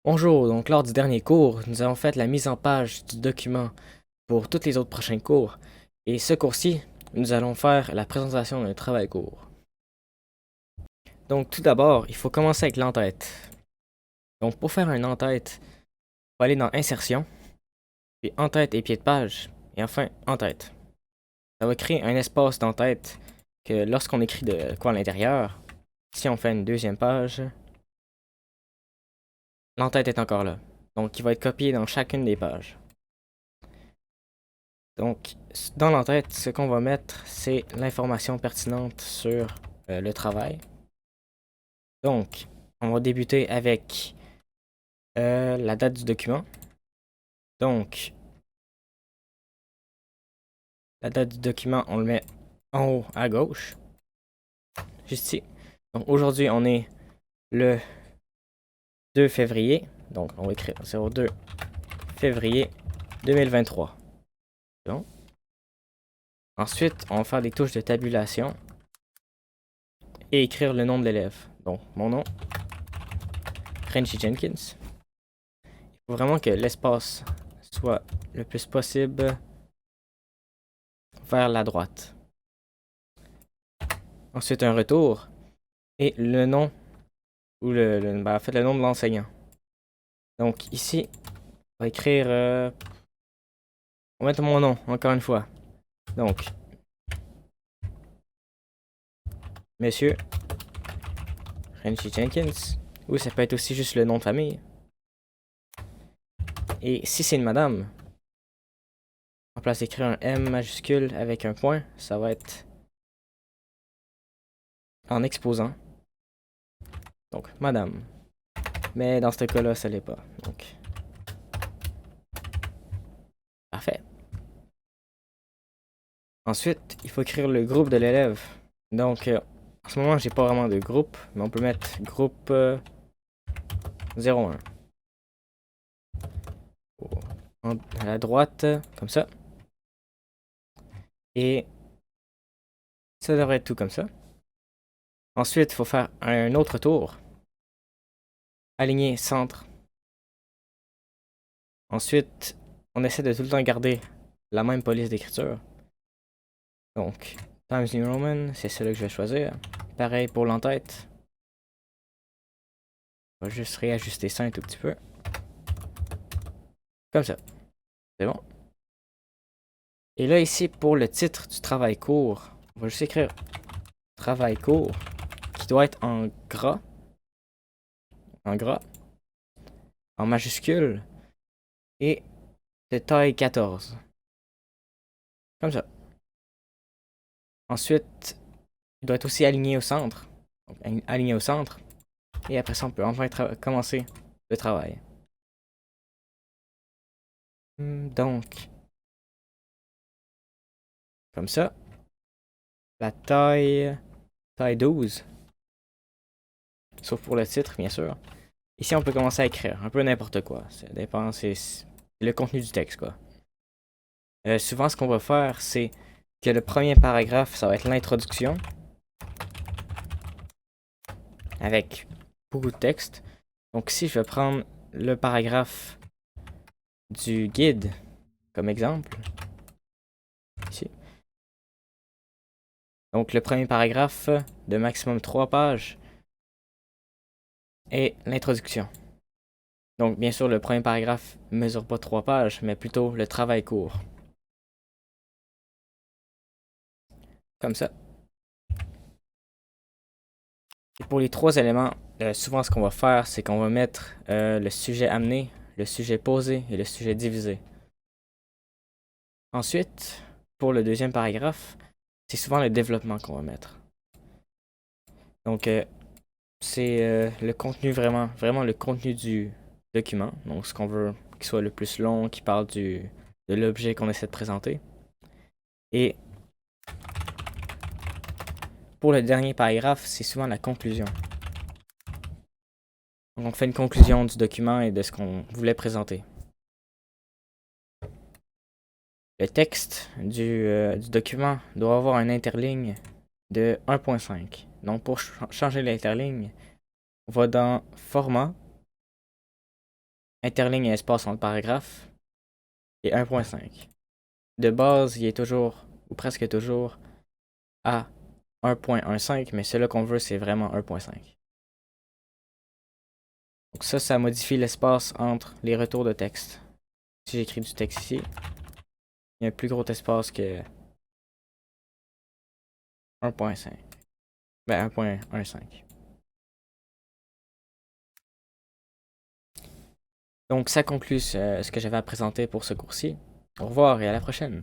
Bonjour, donc lors du dernier cours, nous avons fait la mise en page du document pour tous les autres prochains cours. Et ce cours-ci, nous allons faire la présentation d'un travail court. Donc tout d'abord, il faut commencer avec l'entête. Donc pour faire un en-tête, il faut aller dans Insertion, puis en-tête et pied de page, et enfin en-tête. Ça va créer un espace d'en-tête que lorsqu'on écrit de quoi à l'intérieur, si on fait une deuxième page, l'entête est encore là. Donc il va être copié dans chacune des pages. Donc, dans l'entête, ce qu'on va mettre, c'est l'information pertinente sur le travail. Donc, on va débuter avec la date du document. Donc, la date du document, on le met en haut à gauche, juste ici. Donc, aujourd'hui, on est le 2 février. Donc, on va écrire 02 février 2023. Bon. Ensuite, on va faire des touches de tabulation et écrire le nom de l'élève. Donc, mon nom, Frenchy Jenkins. Il faut vraiment que l'espace soit le plus possible vers la droite. Ensuite, un retour et le nom ou en fait, le nom de l'enseignant. Donc ici, on va écrire, on va mettre mon nom encore une fois. Donc, Monsieur Renchi Jenkins, ou ça peut être aussi juste le nom de famille. Et si c'est une madame, en place d'écrire un M majuscule avec un point, ça va être en exposant. Donc, madame. Mais dans ce cas-là, ça l'est pas. Donc, parfait. Ensuite, il faut écrire le groupe de l'élève. Donc, en ce moment, j'ai pas vraiment de groupe, mais on peut mettre groupe 01. À la droite, comme ça. Et ça devrait être tout comme ça. Ensuite, il faut faire un autre tour. Aligner centre. Ensuite, on essaie de tout le temps garder la même police d'écriture. Donc, Times New Roman, c'est celui que je vais choisir. Pareil pour l'entête. On va juste réajuster ça un tout petit peu. Comme ça. C'est bon. Et là, ici, pour le titre du travail court, on va juste écrire travail court, qui doit être en gras, en majuscule, et de taille 14. Comme ça. Ensuite, il doit être aussi aligné au centre. Donc, aligné au centre. Et après ça, on peut enfin commencer le travail. Donc, comme ça. La taille 12. Sauf pour le titre, bien sûr. Ici, on peut commencer à écrire un peu n'importe quoi. Ça dépend, c'est le contenu du texte, quoi. Souvent, ce qu'on va faire, c'est que le premier paragraphe, ça va être l'introduction. Avec beaucoup de texte. Donc ici, je vais prendre le paragraphe du guide comme exemple. Ici. Donc le premier paragraphe de maximum 3 pages est l'introduction. Donc bien sûr, le premier paragraphe ne mesure pas 3 pages, mais plutôt le travail court. Comme ça. Et pour les 3 éléments, souvent ce qu'on va faire, c'est qu'on va mettre le sujet amené, le sujet posé et le sujet divisé. Ensuite, pour le deuxième paragraphe, c'est souvent le développement qu'on va mettre. Donc, c'est le contenu vraiment le contenu du document. Donc, ce qu'on veut qu'il soit le plus long, qui parle de l'objet qu'on essaie de présenter. Et pour le dernier paragraphe, c'est souvent la conclusion. Donc, on fait une conclusion du document et de ce qu'on voulait présenter. Le texte du document doit avoir un interligne de 1.5. Donc, pour changer l'interligne, on va dans Format, interligne et espace entre paragraphes, et 1.5. De base, il est toujours, ou presque toujours, à 1.15, mais celui qu'on veut, c'est vraiment 1.5. Donc ça modifie l'espace entre les retours de texte. Si j'écris du texte ici, il y a un plus gros espace que 1.5. Ben 1.15. Donc ça conclut ce que j'avais à présenter pour ce cours-ci. Au revoir et à la prochaine.